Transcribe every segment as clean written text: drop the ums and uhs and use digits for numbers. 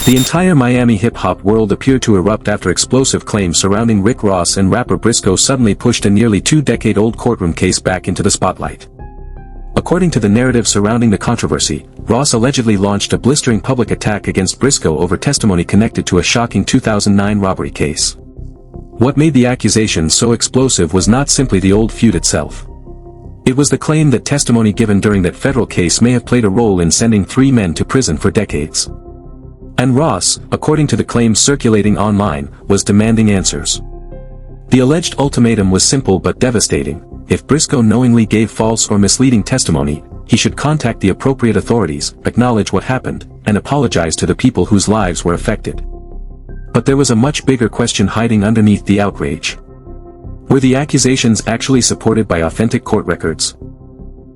The entire Miami hip-hop world appeared to erupt after explosive claims surrounding Rick Ross and rapper Brisco suddenly pushed a nearly 2-decade-old courtroom case back into the spotlight. According to the narrative surrounding the controversy, Ross allegedly launched a blistering public attack against Brisco over testimony connected to a shocking 2009 robbery case. What made the accusations so explosive was not simply the old feud itself. It was the claim that testimony given during that federal case may have played a role in sending 3 men to prison for decades. And Ross, according to the claims circulating online, was demanding answers. The alleged ultimatum was simple but devastating. If Brisco knowingly gave false or misleading testimony, he should contact the appropriate authorities, acknowledge what happened, and apologize to the people whose lives were affected. But there was a much bigger question hiding underneath the outrage. Were the accusations actually supported by authentic court records?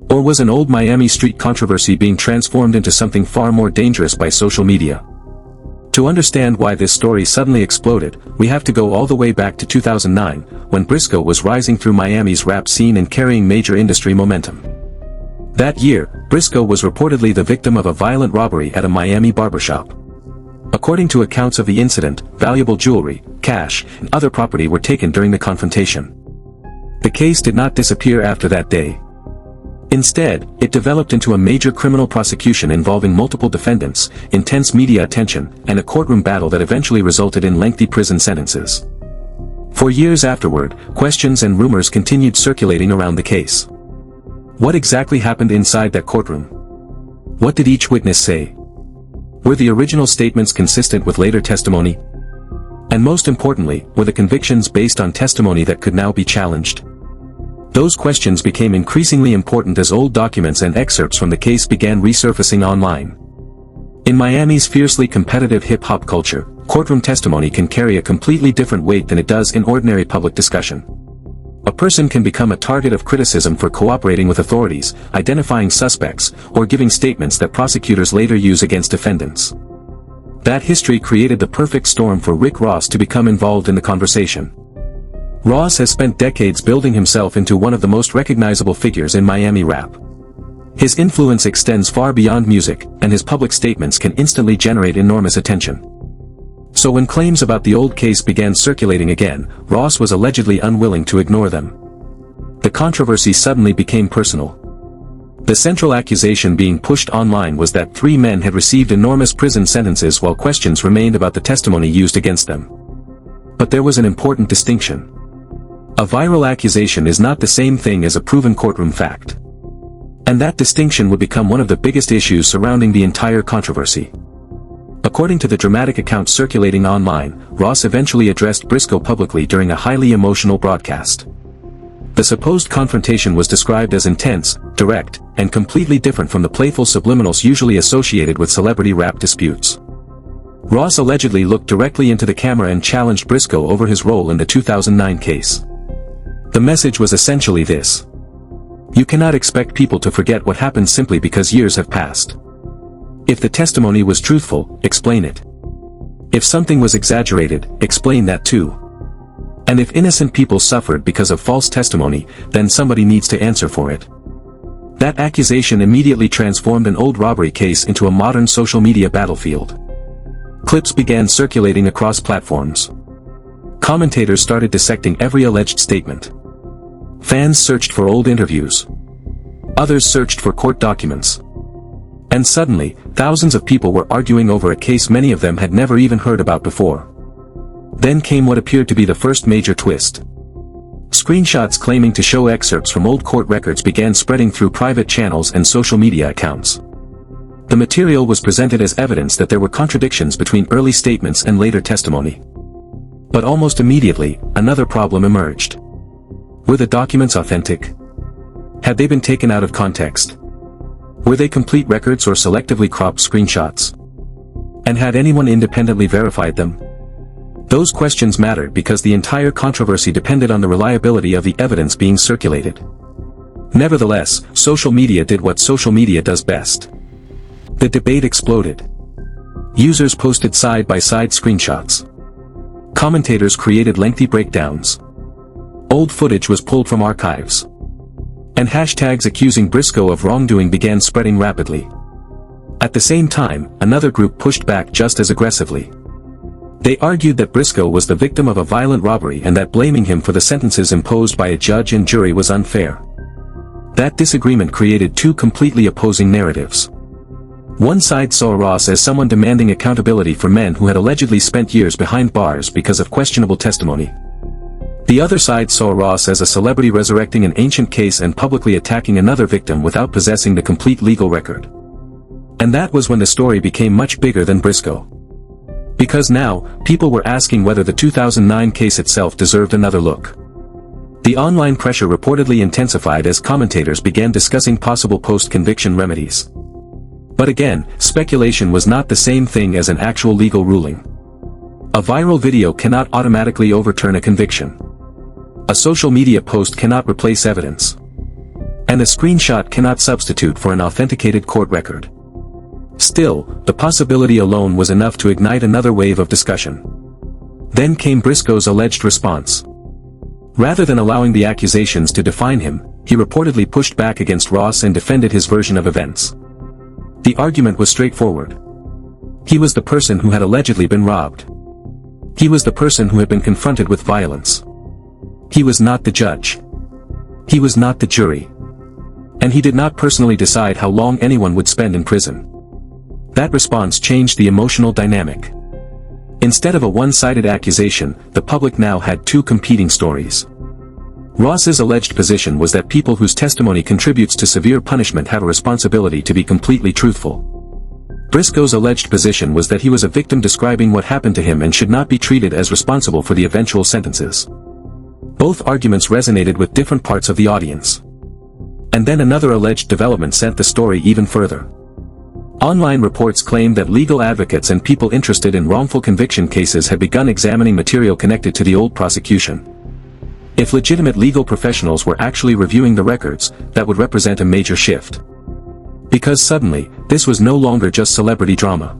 Or was an old Miami street controversy being transformed into something far more dangerous by social media? To understand why this story suddenly exploded, we have to go all the way back to 2009, when Brisco was rising through Miami's rap scene and carrying major industry momentum. That year, Brisco was reportedly the victim of a violent robbery at a Miami barbershop. According to accounts of the incident, valuable jewelry, cash, and other property were taken during the confrontation. The case did not disappear after that day. Instead, it developed into a major criminal prosecution involving multiple defendants, intense media attention, and a courtroom battle that eventually resulted in lengthy prison sentences. For years afterward, questions and rumors continued circulating around the case. What exactly happened inside that courtroom? What did each witness say? Were the original statements consistent with later testimony? And most importantly, were the convictions based on testimony that could now be challenged? Those questions became increasingly important as old documents and excerpts from the case began resurfacing online. In Miami's fiercely competitive hip-hop culture, courtroom testimony can carry a completely different weight than it does in ordinary public discussion. A person can become a target of criticism for cooperating with authorities, identifying suspects, or giving statements that prosecutors later use against defendants. That history created the perfect storm for Rick Ross to become involved in the conversation. Ross has spent decades building himself into one of the most recognizable figures in Miami rap. His influence extends far beyond music, and his public statements can instantly generate enormous attention. So when claims about the old case began circulating again, Ross was allegedly unwilling to ignore them. The controversy suddenly became personal. The central accusation being pushed online was that 3 men had received enormous prison sentences while questions remained about the testimony used against them. But there was an important distinction. A viral accusation is not the same thing as a proven courtroom fact. And that distinction would become one of the biggest issues surrounding the entire controversy. According to the dramatic accounts circulating online, Ross eventually addressed Brisco publicly during a highly emotional broadcast. The supposed confrontation was described as intense, direct, and completely different from the playful subliminals usually associated with celebrity rap disputes. Ross allegedly looked directly into the camera and challenged Brisco over his role in the 2009 case. The message was essentially this: you cannot expect people to forget what happened simply because years have passed. If the testimony was truthful, explain it. If something was exaggerated, explain that too. And if innocent people suffered because of false testimony, then somebody needs to answer for it. That accusation immediately transformed an old robbery case into a modern social media battlefield. Clips began circulating across platforms. Commentators started dissecting every alleged statement. Fans searched for old interviews. Others searched for court documents. And suddenly, thousands of people were arguing over a case many of them had never even heard about before. Then came what appeared to be the first major twist. Screenshots claiming to show excerpts from old court records began spreading through private channels and social media accounts. The material was presented as evidence that there were contradictions between early statements and later testimony. But almost immediately, another problem emerged. Were the documents authentic? Had they been taken out of context? Were they complete records or selectively cropped screenshots? And had anyone independently verified them? Those questions mattered because the entire controversy depended on the reliability of the evidence being circulated. Nevertheless, social media did what social media does best. The debate exploded. Users posted side-by-side screenshots. Commentators created lengthy breakdowns. Old footage was pulled from archives. And hashtags accusing Brisco of wrongdoing began spreading rapidly. At the same time, another group pushed back just as aggressively. They argued that Brisco was the victim of a violent robbery and that blaming him for the sentences imposed by a judge and jury was unfair. That disagreement created two completely opposing narratives. One side saw Ross as someone demanding accountability for men who had allegedly spent years behind bars because of questionable testimony. The other side saw Ross as a celebrity resurrecting an ancient case and publicly attacking another victim without possessing the complete legal record. And that was when the story became much bigger than Brisco. Because now, people were asking whether the 2009 case itself deserved another look. The online pressure reportedly intensified as commentators began discussing possible post-conviction remedies. But again, speculation was not the same thing as an actual legal ruling. A viral video cannot automatically overturn a conviction. A social media post cannot replace evidence. And a screenshot cannot substitute for an authenticated court record. Still, the possibility alone was enough to ignite another wave of discussion. Then came Brisco's alleged response. Rather than allowing the accusations to define him, he reportedly pushed back against Ross and defended his version of events. The argument was straightforward. He was the person who had allegedly been robbed. He was the person who had been confronted with violence. He was not the judge. He was not the jury. And he did not personally decide how long anyone would spend in prison. That response changed the emotional dynamic. Instead of a one-sided accusation, the public now had two competing stories. Ross's alleged position was that people whose testimony contributes to severe punishment have a responsibility to be completely truthful. Brisco's alleged position was that he was a victim describing what happened to him and should not be treated as responsible for the eventual sentences. Both arguments resonated with different parts of the audience. And then another alleged development sent the story even further. Online reports claimed that legal advocates and people interested in wrongful conviction cases had begun examining material connected to the old prosecution. If legitimate legal professionals were actually reviewing the records, that would represent a major shift. Because suddenly, this was no longer just celebrity drama.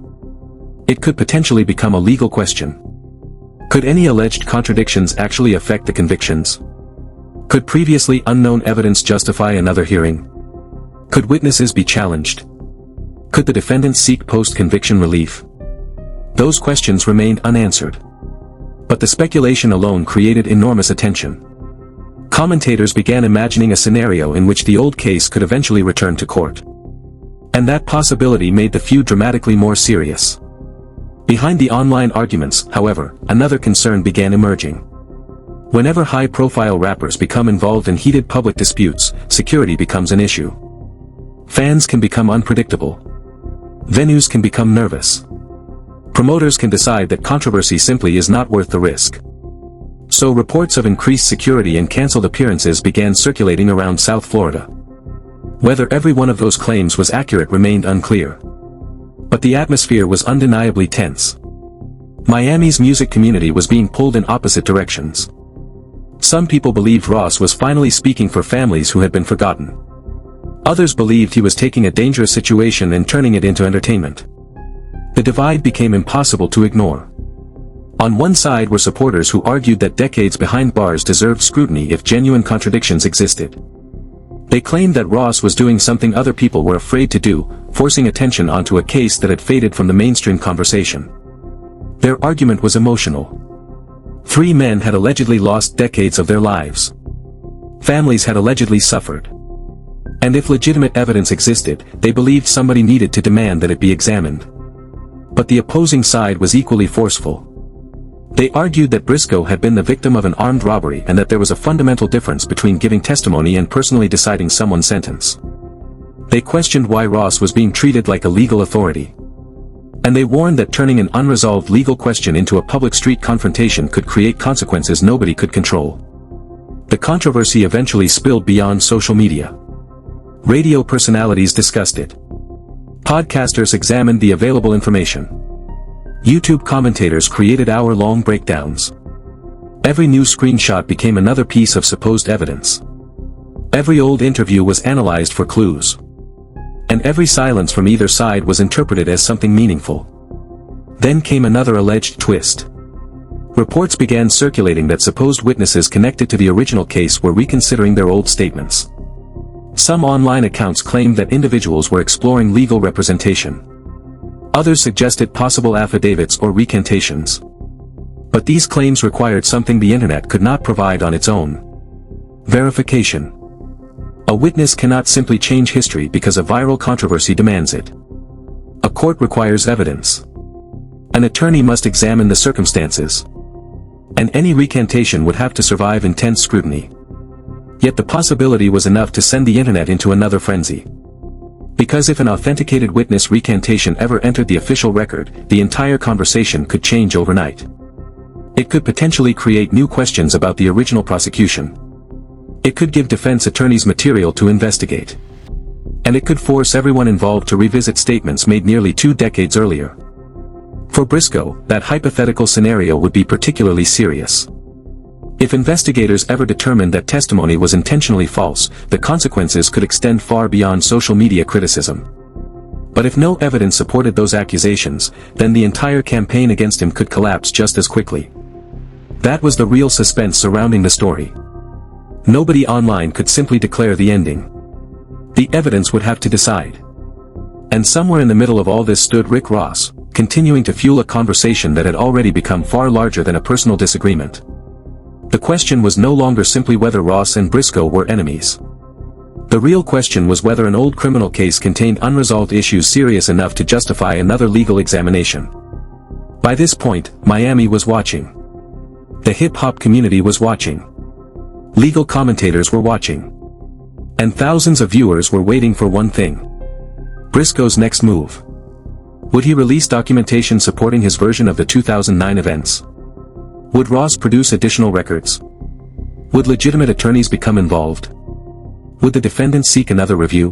It could potentially become a legal question. Could any alleged contradictions actually affect the convictions? Could previously unknown evidence justify another hearing? Could witnesses be challenged? Could the defendants seek post-conviction relief? Those questions remained unanswered. But the speculation alone created enormous attention. Commentators began imagining a scenario in which the old case could eventually return to court. And that possibility made the feud dramatically more serious. Behind the online arguments, however, another concern began emerging. Whenever high-profile rappers become involved in heated public disputes, security becomes an issue. Fans can become unpredictable. Venues can become nervous. Promoters can decide that controversy simply is not worth the risk. So reports of increased security and canceled appearances began circulating around South Florida. Whether every one of those claims was accurate remained unclear. But the atmosphere was undeniably tense. Miami's music community was being pulled in opposite directions. Some people believed Ross was finally speaking for families who had been forgotten. Others believed he was taking a dangerous situation and turning it into entertainment. The divide became impossible to ignore. On one side were supporters who argued that decades behind bars deserved scrutiny if genuine contradictions existed. They claimed that Ross was doing something other people were afraid to do, forcing attention onto a case that had faded from the mainstream conversation. Their argument was emotional. 3 men had allegedly lost decades of their lives. Families had allegedly suffered. And if legitimate evidence existed, they believed somebody needed to demand that it be examined. But the opposing side was equally forceful. They argued that Brisco had been the victim of an armed robbery and that there was a fundamental difference between giving testimony and personally deciding someone's sentence. They questioned why Ross was being treated like a legal authority. And they warned that turning an unresolved legal question into a public street confrontation could create consequences nobody could control. The controversy eventually spilled beyond social media. Radio personalities discussed it. Podcasters examined the available information. YouTube commentators created hour-long breakdowns. Every new screenshot became another piece of supposed evidence. Every old interview was analyzed for clues. And every silence from either side was interpreted as something meaningful. Then came another alleged twist. Reports began circulating that supposed witnesses connected to the original case were reconsidering their old statements. Some online accounts claimed that individuals were exploring legal representation. Others suggested possible affidavits or recantations. But these claims required something the internet could not provide on its own: verification. A witness cannot simply change history because a viral controversy demands it. A court requires evidence. An attorney must examine the circumstances. And any recantation would have to survive intense scrutiny. Yet the possibility was enough to send the internet into another frenzy. Because if an authenticated witness recantation ever entered the official record, the entire conversation could change overnight. It could potentially create new questions about the original prosecution. It could give defense attorneys material to investigate. And it could force everyone involved to revisit statements made nearly 2 decades earlier. For Brisco, that hypothetical scenario would be particularly serious. If investigators ever determined that testimony was intentionally false, the consequences could extend far beyond social media criticism. But if no evidence supported those accusations, then the entire campaign against him could collapse just as quickly. That was the real suspense surrounding the story. Nobody online could simply declare the ending. The evidence would have to decide. And somewhere in the middle of all this stood Rick Ross, continuing to fuel a conversation that had already become far larger than a personal disagreement. The question was no longer simply whether Ross and Brisco were enemies. The real question was whether an old criminal case contained unresolved issues serious enough to justify another legal examination. By this point, Miami was watching. The hip-hop community was watching. Legal commentators were watching. And thousands of viewers were waiting for one thing: Brisco's next move. Would he release documentation supporting his version of the 2009 events? Would Ross produce additional records? Would legitimate attorneys become involved? Would the defendant seek another review?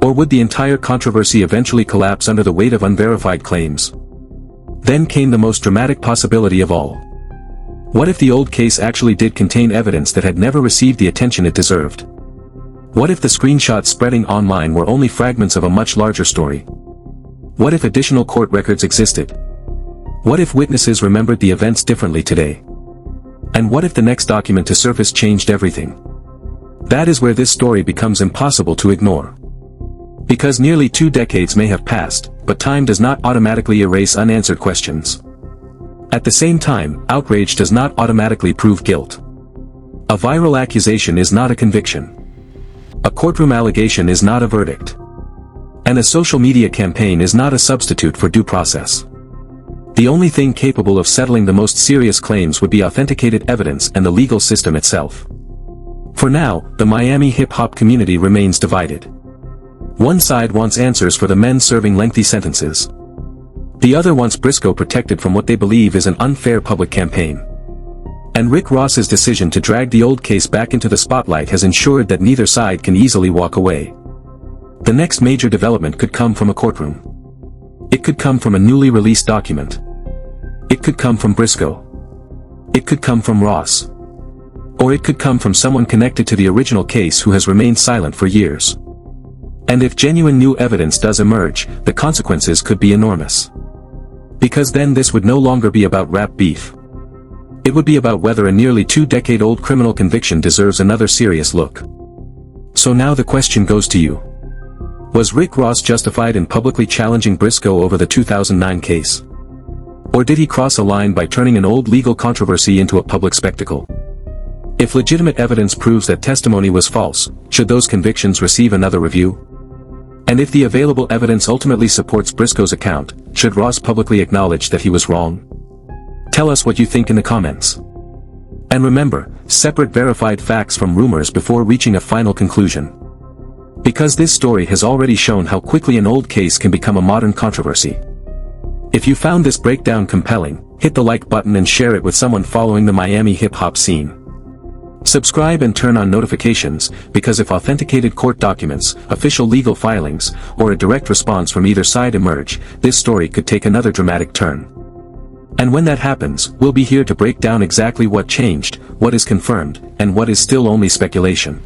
Or would the entire controversy eventually collapse under the weight of unverified claims? Then came the most dramatic possibility of all. What if the old case actually did contain evidence that had never received the attention it deserved? What if the screenshots spreading online were only fragments of a much larger story? What if additional court records existed? What if witnesses remembered the events differently today? And what if the next document to surface changed everything? That is where this story becomes impossible to ignore. Because nearly 2 decades may have passed, but time does not automatically erase unanswered questions. At the same time, outrage does not automatically prove guilt. A viral accusation is not a conviction. A courtroom allegation is not a verdict. And a social media campaign is not a substitute for due process. The only thing capable of settling the most serious claims would be authenticated evidence and the legal system itself. For now, the Miami hip-hop community remains divided. One side wants answers for the men serving lengthy sentences. The other wants Brisco protected from what they believe is an unfair public campaign. And Rick Ross's decision to drag the old case back into the spotlight has ensured that neither side can easily walk away. The next major development could come from a courtroom. It could come from a newly released document. It could come from Brisco. It could come from Ross. Or it could come from someone connected to the original case who has remained silent for years. And if genuine new evidence does emerge, the consequences could be enormous. Because then this would no longer be about rap beef. It would be about whether a nearly 2-decade-old criminal conviction deserves another serious look. So now the question goes to you. Was Rick Ross justified in publicly challenging Brisco over the 2009 case? Or did he cross a line by turning an old legal controversy into a public spectacle? If legitimate evidence proves that testimony was false, should those convictions receive another review? And if the available evidence ultimately supports Brisco's account, should Ross publicly acknowledge that he was wrong? Tell us what you think in the comments. And remember, separate verified facts from rumors before reaching a final conclusion. Because this story has already shown how quickly an old case can become a modern controversy. If you found this breakdown compelling, hit the like button and share it with someone following the Miami hip-hop scene. Subscribe and turn on notifications, because if authenticated court documents, official legal filings, or a direct response from either side emerge, this story could take another dramatic turn. And when that happens, we'll be here to break down exactly what changed, what is confirmed, and what is still only speculation.